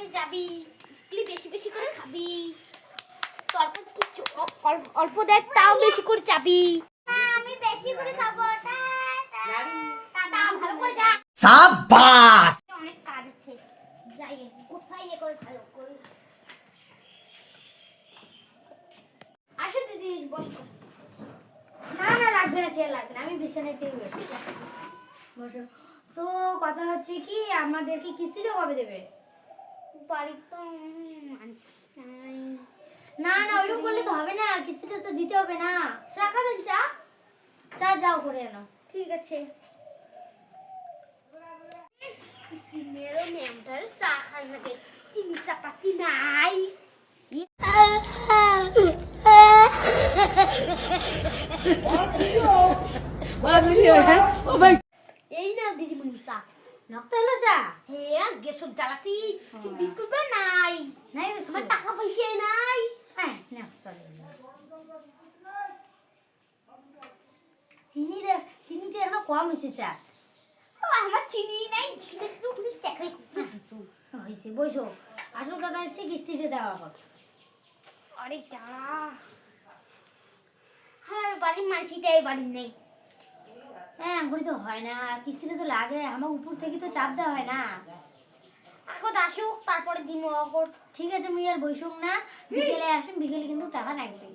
করে যাবি, বেশি বেশি করে খাবি, তরকারি কিছু অল্প দেখ তাও বেশি করে যাবি। আমি বেশি করে খাবো। টাটা, ভালো করে যা। সাবাস। অনেক কাজ আছে, যাই কোথায় এ করে ভালো করে। আসো দিদি, বসো। না না লাগবে না, চেয়ার লাগবে না, আমি বিছানাতেই বসি। বসো। তো কথা হচ্ছে কি, আমাদেরকে কিস্তিটা কবে দেবে? বাড়ি তো মানুষ নাই। না না, ওইরকম করলে তো হবে না, কিস্তিটা তো দিতে হবে না। চা খাবেন? চা? চা যাও করে এনো। ঠিক আছে। মেরো মেমটার চা খান নাকি, চিনি চাপাতি নাই। এই না দিদিমণি চা। নক্ত হলো চা? হ্যাঁ, গেসুর জ্বালাসি। বিস্কুট বা নাই? নাই আমার বিস্কুট? টাকা পয়সা নাই। হ্যাঁ না, চলে না। চিনিটা এখনো কম হয়েছে চা। আমার চিনি নাই, চিনি শুধু খুলি চাকরি করতে দিছো। হয়েছে, বসো। আসল কথা হচ্ছে কিস্তিটা দেওয়া হোক। আরে যা, আমার বাড়ির মানসিটাই বাড়ি নেই। হ্যাঁ, এমনি তো হয় না, কিস্তিটা তো লাগে, আমার উপর থেকে তো চাপ দেওয়া হয় না। এখন আসুক, তারপরে দিমো এখন। ঠিক আছে, মুই আর বৈশাখ না, বিকেলে আসেন, বিকেলে কিন্তু টাকা লাগবে।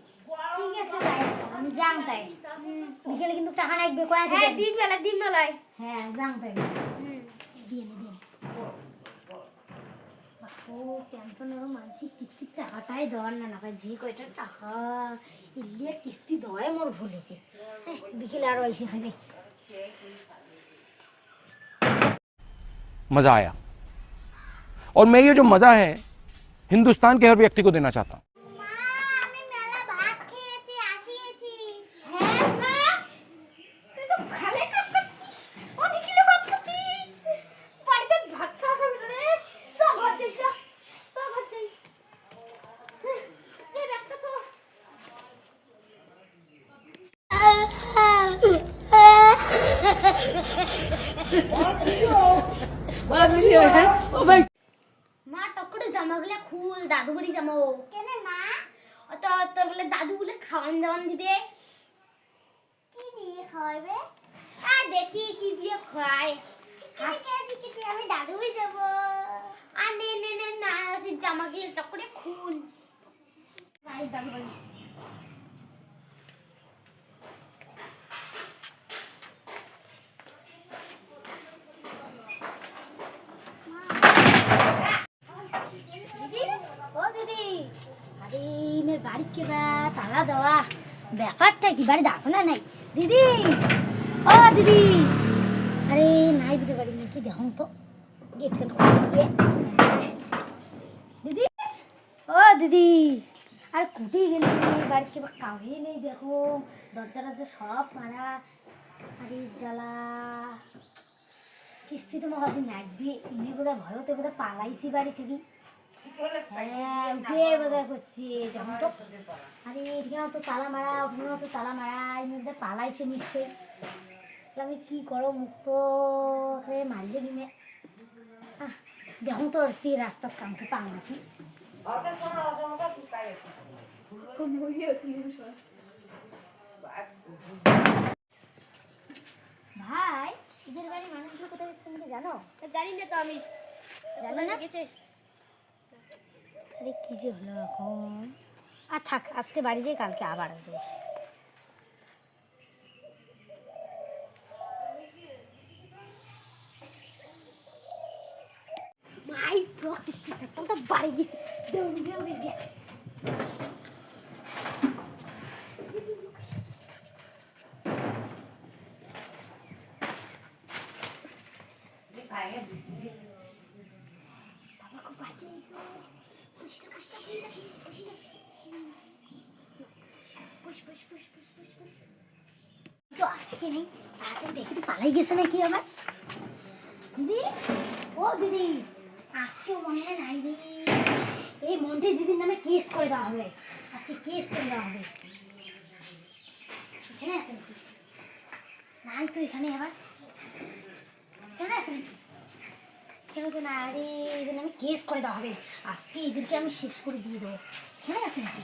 ঠিক আছে তাই। আমি যাং তাই, বিকেলে কিন্তু টাকা লাগবে। কয়া হ্যাঁ, দিন বেলায়। হ্যাঁ যাং তাই, দিয়ে ও টেনশন আরো মানসিক কিস্তির টাকাটাই দেওয়ার না, না যে কয়টা টাকা ইলিয়া কিস্তি দেওয়াই মোর ভুল হয়েছে। বিকেলে আরো এসে খাবে। मज़ा आया और मैं ये जो मज़ा है हिंदुस्तान के हर व्यक्ति को देना चाहता हूँ। মা, আমি মেলা ভাত খেয়েছি, আসিয়েছি। হ্যাঁ মা, তুই তো ভালো কাজ করছিস, অনেক কিলো ভাত খাচ্ছিস। বাড়িতে ভাত খাওয়া খাবি না রে? সব হচ্ছে, সব হচ্ছে। এই ব্যাগটা তো মা, টকরে জামাগুলো খুল, দাদু বাড়ি যাবো। কেন মা? তো তোর বলে দাদু বলে খাওয়ান দাওয়ান দিবে। কি দিয়ে খাওয়াবে? দেখি কি দিয়ে খায়। আমি দাদু বাড়ি যাবো। আর নে নে নে না, জামাগুলো টকরে খুল। দাদু বাড়ি। দিদি, ও দিদি, আরে মেয়ের বাড়ি কে বা তালা দেওয়া, ব্যাপারটা কি বাড়িতে আসো না নাই? দিদি, ও দিদি, আরে নাই দিতে পারি নাকি, দেখুন তো গেট কেন খুলে। দিদি, ও দিদি, আর কুটি গেলি বাড়ি কে বা কাউই নেই, দেখো দরজা টরজা সব মারা। আরে জ্বালা, কিস্তি তো মহাদিন লাগবে, এমনি বোধহয় ভয়তে বোধহয় পালাইছি বাড়ি থেকে। হ্যাঁ, উঠে বোধহয় করছি যখন তো। আরে এখানেও তো তালা মারা, ওখানেও তো তালা মারা, এর মধ্যে পালাইছে নিশ্চয়ই। আমি কি করো, মুক্ত মারলে কিনে দেখুন তো রাস্তার কামকে পাও নাকি। ভাই, এদের বাড়ির মানুষগুলো কোথায় তুমি জানো? জানি না তো আমি। জানো না? আরে কি যে হলো এখন। আর থাক, আজকে বাড়ি যাই, কালকে আবার আসবো। মাই তো কিস্তিটা তো বাড়ি গেছে। দৌড়ে গিয়ে তো আজকে নেই, তাড়াতাড়ি দেখি তো পালাই গেছে নাকি আবার। দিদি, ও দিদি, আজকে মনে হয় নাই রে, এই মন্টি দিদির নামে কেস করে দেওয়া হবে। আজকে কেস করে দেওয়া হবে। এখানে আছে নাকি? নাই তো এখানে, আবার এখানে আছে নাকি? এখানে তো না, আরে এখানে আমি কেস করে দেওয়া হবে আজকে, এদেরকে আমি শেষ করে দিয়ে দেবো। এখানে আছে নাকি?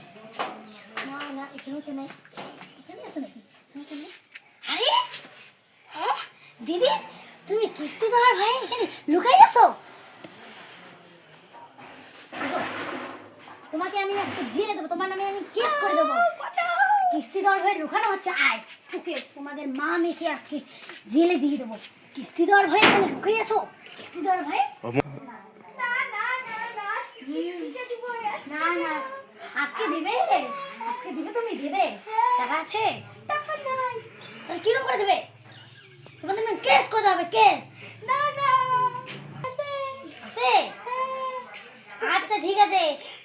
না না, এখানে তো নেই। এখানে আছে নাকি? এখানে তো নেই। আরে হ্যাঁ দিদি, তুমি কিস্তি দেওয়ার ভাই এখানে লুকাই আছো? আসো, তোমাকে আমি আজকে জেলে দেবো, তোমার নামে আমি কেস করে দেবো। কিস্তি দেওয়ার ভয়ে লুকানো হচ্ছে, আয় তোকে তোমাদের মা মেয়েকে আজকে জেলে দিয়ে দেবো। কিস্তি দেওয়ার ভয়ে এখানে লুকিয়ে আছো? কিস্তি দেওয়ার ভয়ে? না না, আজকে দিবে, আজকে দিবে, তুমি দেবে? টাকা আছে? টাকা নাই। তাহলে কিরকম করে দেবে? তোমাদের নামে কেস করে দেওয়া হবে, কেস। না না, আছে আছে। আচ্ছা ঠিক আছে,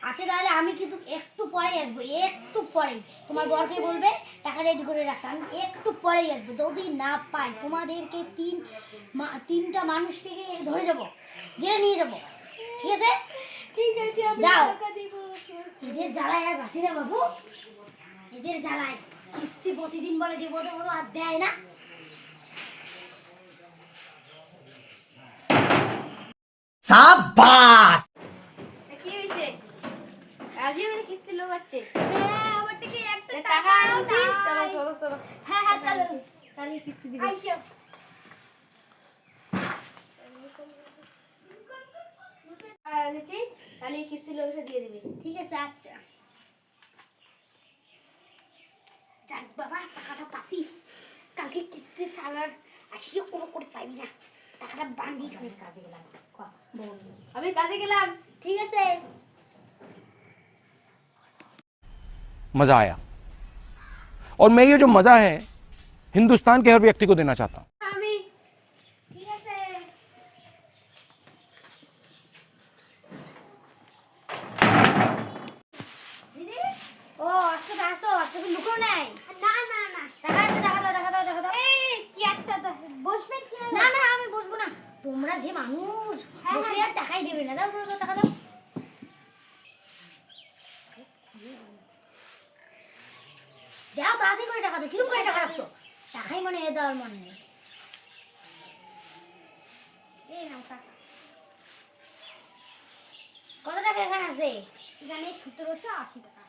আছে তাহলে আমি কিন্তু একটু পরেই আসবো, একটু পরেই। তোমার বরকে বলবে টাকা রেডি করে রাখতে, আমি একটু পরেই আসবো। যদি না পাই তোমাদেরকে তিনটা মানুষকে ধরে যাব, জেলে নিয়ে যাব, ঠিক আছে? ঠিক আছে, যাও। এদের জ্বালায় আর বাসি না বাবু, এদের জ্বালায় কিস্তি প্রতিদিন বলে দেবো দেবো, আর দেয় না। সাবাস! কি হইছে? আজই ওদের কিস্তি লোক আছে। হ্যাঁ, আমার থেকে একটা টাকা আনছি। চলো চলো চলো। হ্যাঁ হ্যাঁ চলো, তাহলে কিস্তি দিবে। আইসো। আনছি, তাহলে কিস্তি লোক এসে দিয়ে দিবে। ঠিক আছে, আচ্ছা। যাক বাবা, টাকাটা পাসি। কালকে কিস্তি সালার আসিও কোনো করে পাইবি না। টাকাটা বান্ধি ধরে কাজে গেলাম। আমি কাজে গেলাম। ঠিক আছে। मजा आया और मैं ये जो मजा है हिंदुस्तान के हर व्यक्ति को देना चाहता हूं। আমি ঠিক আছে। দিদি, ও আজকে তো আসো, আজকে তো লুকো নাই। না না না। টাকা আছে, টাকা দাও, টাকা দাও, টাকা দাও। এই চেয়ারটা বসবে চেয়ার। না না, আমি বসবো না। তোমরা যে মানুষ, বসে আর টাকাই দেবে না। দাও দাও দাও, টাকা দাও। দাও তাড়াতাড়ি করে টাকা দাও। কিরকম করে টাকা রাখছো? টাকাই মনে হয় দেওয়ার মনে নেই। এই নাও টাকা। কত টাকা এখানে আছে? এখানে 1780 টাকা।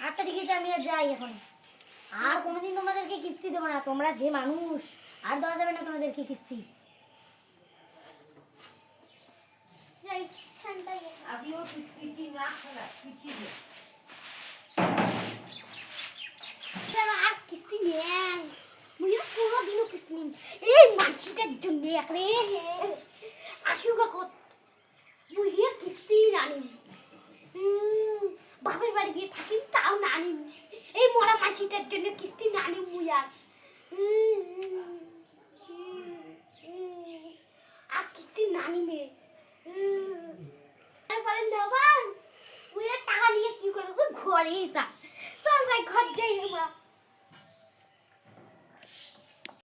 আচ্ছা ঠিক আছে, আমি আর যাই এখন। আর কোনোদিন তোমাদেরকে কিস্তি দেবো না। তোমরা যে মানুষ, আর দেওয়া যাবে না তোমাদেরকে কিস্তি। যাই শান্তাই। আদিও কিস্তি না খেলা কিস্তি দে। আর কিস্তি নেন। মুই কোনোদিনও কিস্তি নিন। এই মানসিটার জন্য একরে আসুগা কত মুই কিস্তি নানি। বাপের বাড়ি দিয়ে থাকি তাও নানি। এই মরা মানসিটার জন্য কিস্তি নানি মুই আর কিস্তি নানি মে। তারপরে নেবা মুই টাকা নিয়ে কি করবো? ঘরেই যা। চল ভাই ঘর যাই।